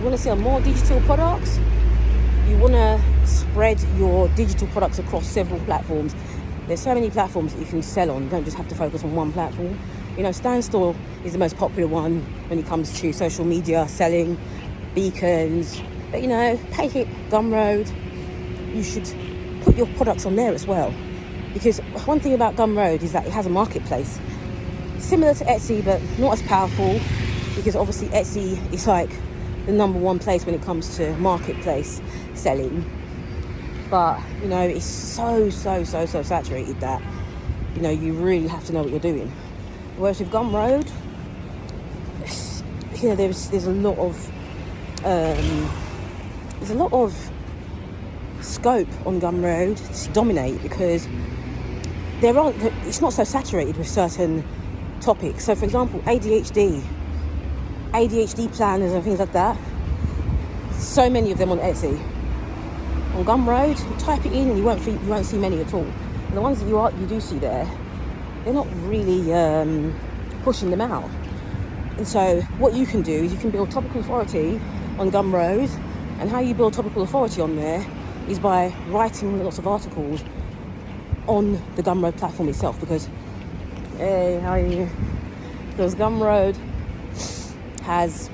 You want to sell more digital products? You want to spread your digital products across several platforms. There's so many platforms that you can sell on. You don't just have to focus on one platform. You know, Standstill is the most popular one when it comes to social media selling, beacons. But you know, Payhip, Gumroad, you should put your products on there as well. Because one thing about Gumroad is that it has a marketplace. Similar to Etsy, but not as powerful, because obviously Etsy is like the number one place when it comes to marketplace selling. But, you know, it's so saturated that, you know, you really have to know what you're doing. Whereas with Gumroad, you know, there's a lot of scope on Gumroad to dominate, because it's not so saturated with certain topics. So for example, ADHD planners and things like that, so many of them on Etsy. On Gumroad, you type it in and you won't see many at all. And the ones that you do see there, they're not really pushing them out. And so what you can do is you can build topical authority on Gumroad, and how you build topical authority on there is by writing lots of articles on the Gumroad platform itself. Because, hey, how are you? Because Gumroad has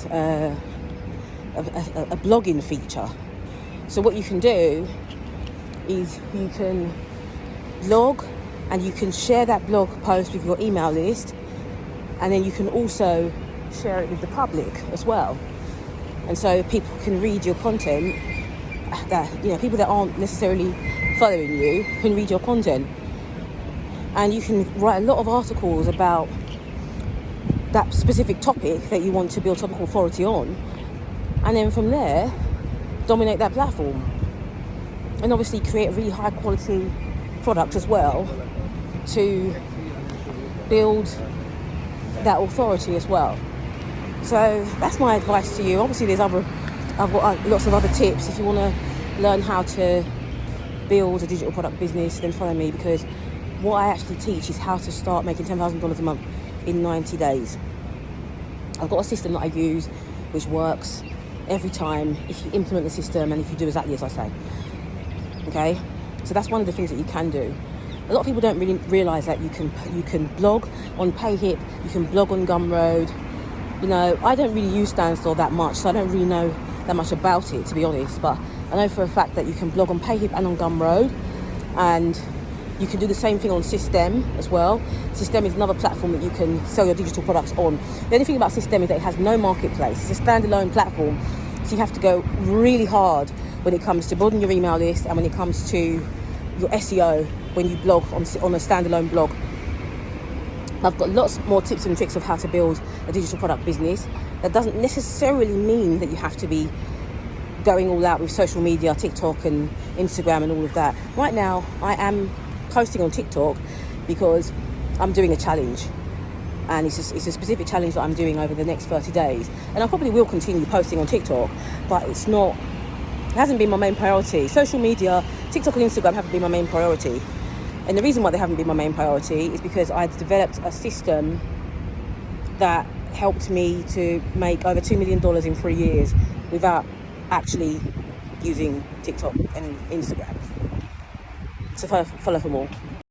a blogging feature. So what you can do is you can blog, and you can share that blog post with your email list, and then you can also share it with the public as well. And so people can read your content, that, you know, people that aren't necessarily following you can read your content. And you can write a lot of articles about that specific topic that you want to build topical authority on, and then from there dominate that platform, and obviously create a really high quality product as well to build that authority as well. So that's my advice to you. Obviously I've got lots of other tips. If you want to learn how to build a digital product business, then follow me, because what I actually teach is how to start making $10,000 a month in 90 days. I've got a system that I use which works every time if you implement the system and if you do exactly as I say. Okay, so that's one of the things that you can do. A lot of people don't really realise that you can blog on Payhip, you can blog on Gumroad. You know, I don't really use Standstill that much, so I don't really know that much about it, to be honest. But I know for a fact that you can blog on Payhip and on Gumroad, and you can do the same thing on System as well. System is another platform that you can sell your digital products on. The only thing about System is that it has no marketplace. It's a standalone platform, so you have to go really hard when it comes to building your email list and when it comes to your SEO when you blog on a standalone blog. I've got lots more tips and tricks of how to build a digital product business. That doesn't necessarily mean that you have to be going all out with social media, TikTok and Instagram and all of that. Right now, I am posting on TikTok because I'm doing a challenge, and it's a specific challenge that I'm doing over the next 30 days. And I probably will continue posting on TikTok, but it hasn't been my main priority. Social media, TikTok and Instagram haven't been my main priority. And the reason why they haven't been my main priority is because I'd developed a system that helped me to make over $2 million in 3 years without actually using TikTok and Instagram. So follow for more.